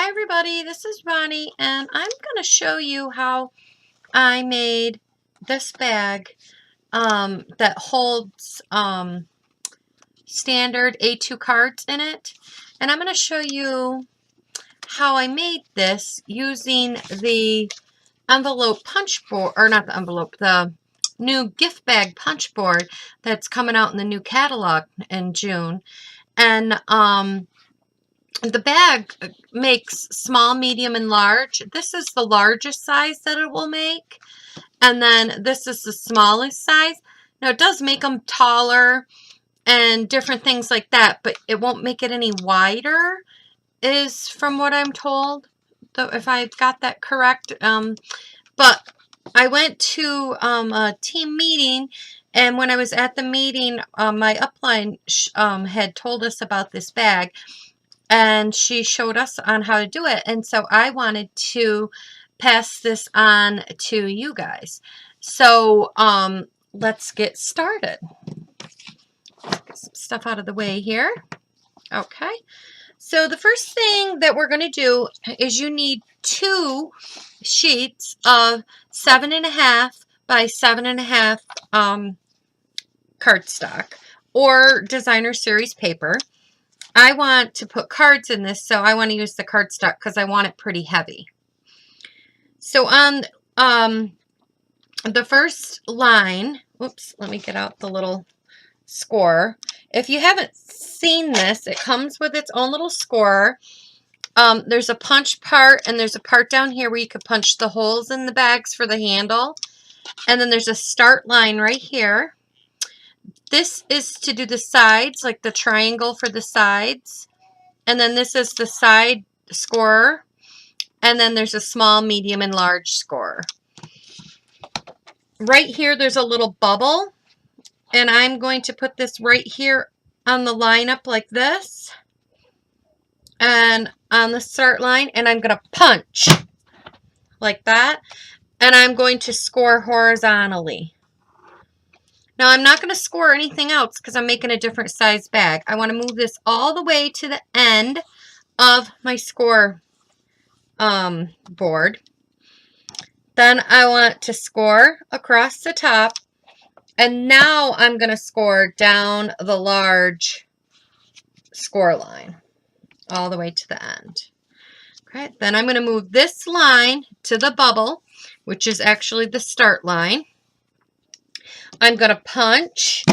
Hi everybody, this is Ronnie and I'm going to show you how I made this bag that holds standard A2 cards in it. And I'm going to show you how I made this using the envelope punch board, or not the envelope, the new gift bag punch board that's coming out in the new catalog in June. And the bag makes small, medium, and large. This is the largest size that it will make. And then this is the smallest size. Now, it does make them taller and different things like that, but it won't make it any wider, is from what I'm told, though, if I got that correct. But I went to a team meeting, and when I was at the meeting, my upline had told us about this bag. And she showed us on how to do it. And so I wanted to pass this on to you guys. So let's get started. Get some stuff out of the way here. Okay. So the first thing that we're going to do is you need 2 sheets of 7.5 by 7.5 cardstock or designer series paper. I want to put cards in this, so I want to use the cardstock because I want it pretty heavy. So on the first line, whoops, let me get out the little scorer. If you haven't seen this, it comes with its own little scorer. There's a punch part, and there's a part down here where you could punch the holes in the bags for the handle. And then there's a start line right here. This is to do the sides, like the triangle for the sides. And then this is the side scorer. And then there's a small, medium, and large scorer. Right here, there's a little bubble. And I'm going to put this right here on the lineup like this. And on the start line. And I'm going to punch like that. And I'm going to score horizontally. Now, I'm not going to score anything else because I'm making a different size bag. I want to move this all the way to the end of my score board. Then I want to score across the top. And now I'm going to score down the large score line all the way to the end. Okay, then I'm going to move this line to the bubble, which is actually the start line. I'm going to punch,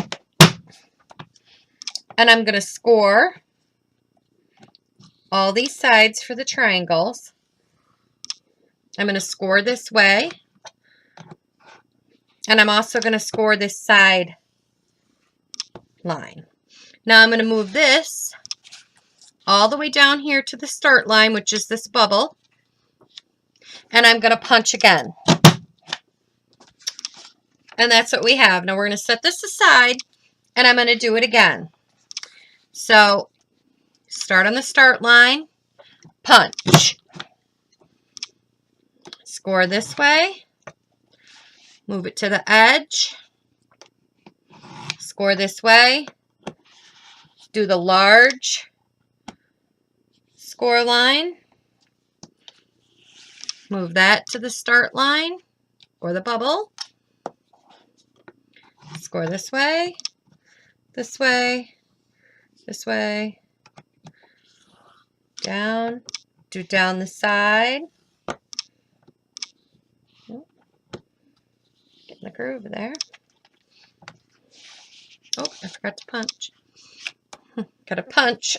and I'm going to score all these sides for the triangles. I'm going to score this way, and I'm also going to score this side line. Now I'm going to move this all the way down here to the start line, which is this bubble, and I'm going to punch again. And that's what we have. Now we're going to set this aside, and I'm going to do it again. So start on the start line, punch, score this way, move it to the edge, score this way, do the large score line, move that to the start line or the bubble, score this way, this way, this way, down, do down the side. Get in the groove there. Oh, I forgot to punch. Gotta punch.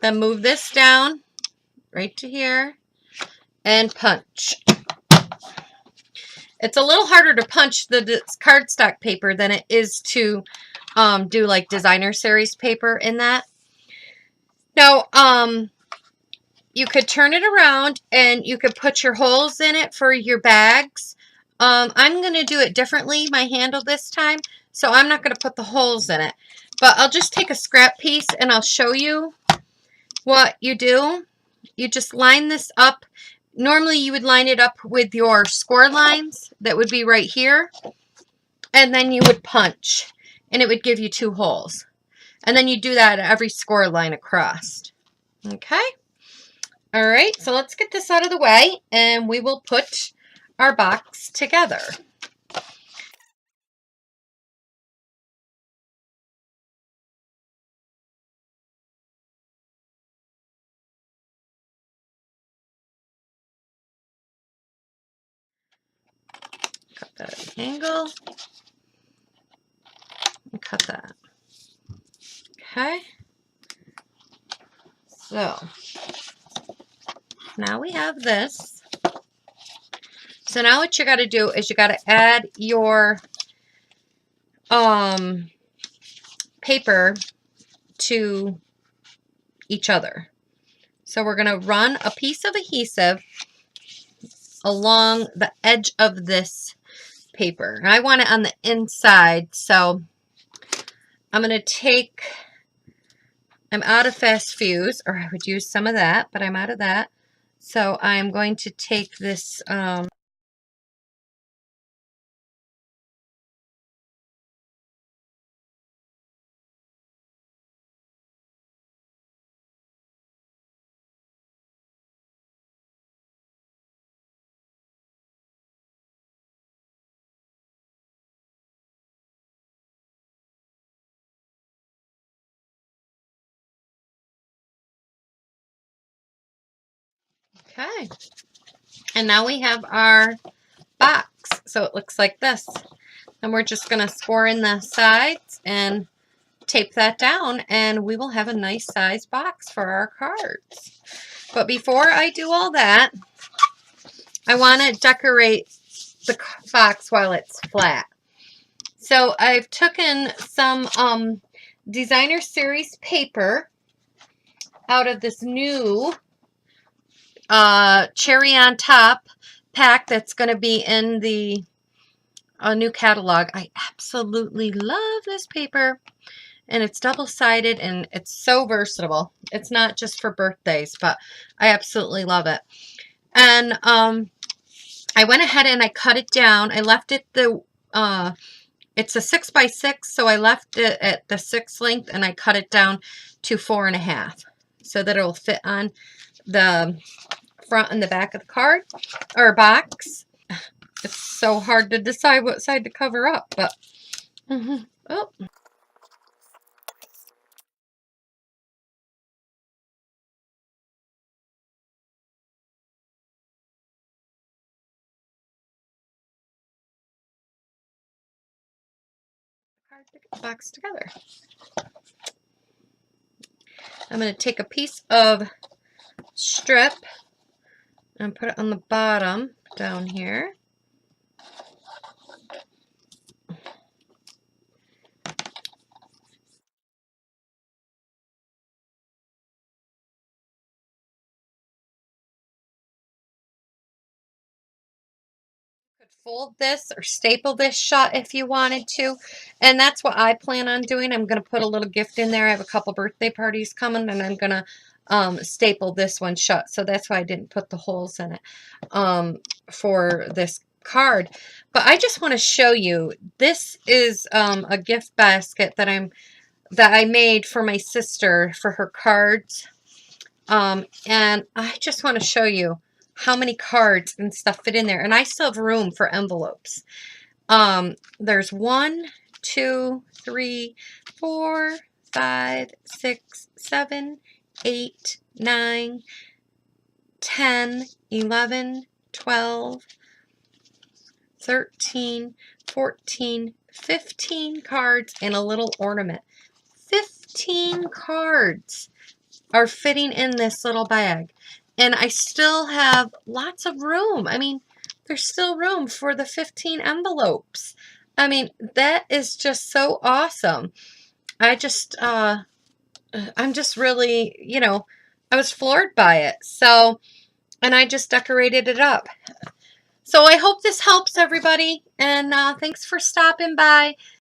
Then move this down right to here and punch. It's a little harder to punch the cardstock paper than it is to do like designer series paper in that. Now, you could turn it around and you could put your holes in it for your bags. I'm going to do it differently, my handle this time, so I'm not going to put the holes in it. But I'll just take a scrap piece and I'll show you what you do. You just line this up. Normally you would line it up with your score lines that would be right here. And then you would punch and it would give you 2 holes. And then you do that at every score line across. Okay? All right, so let's get this out of the way and we will put our box together. Cut that at an angle and cut that. Okay, so now we have this. So now what you got to do is you got to add your paper to each other. So we're going to run a piece of adhesive along the edge of this paper. And I want it on the inside, so I'm going to take, I'm out of fast fuse, or I would use some of that, but I'm out of that. So I'm going to take this okay. And now we have our box. So it looks like this. And we're just going to score in the sides and tape that down, and we will have a nice size box for our cards. But before I do all that, I want to decorate the box while it's flat. So I've taken some designer series paper out of this new cherry on top pack that's going to be in the new catalog. I absolutely love this paper, and it's double-sided and it's so versatile. It's not just for birthdays, but I absolutely love it. And I went ahead and I cut it down. I left it it's a 6x6, so I left it at the 6 length and I cut it down to 4.5 so that it'll fit on the front and the back of the card or box. It's so hard to decide what side to cover up, but oh. Box together. I'm going to take a piece of strip and put it on the bottom down here. Fold this or staple this shut if you wanted to, and that's what I plan on doing. I'm going to put a little gift in there. I have a couple birthday parties coming, and I'm going to staple this one shut, so that's why I didn't put the holes in it for this card. But I just want to show you, this is a gift basket that I made for my sister for her cards, and I just want to show you how many cards and stuff fit in there. And I still have room for envelopes. There's 1, 2, 3, 4, 5, 6, 7, 8, 9, 10, 11, 12, 13, 14, 15 cards and a little ornament. 15 cards are fitting in this little bag. And I still have lots of room. I mean, there's still room for the 15 envelopes. I mean, that is just so awesome. I'm just really, you know, I was floored by it. So, and I just decorated it up. So I hope this helps everybody. And thanks for stopping by.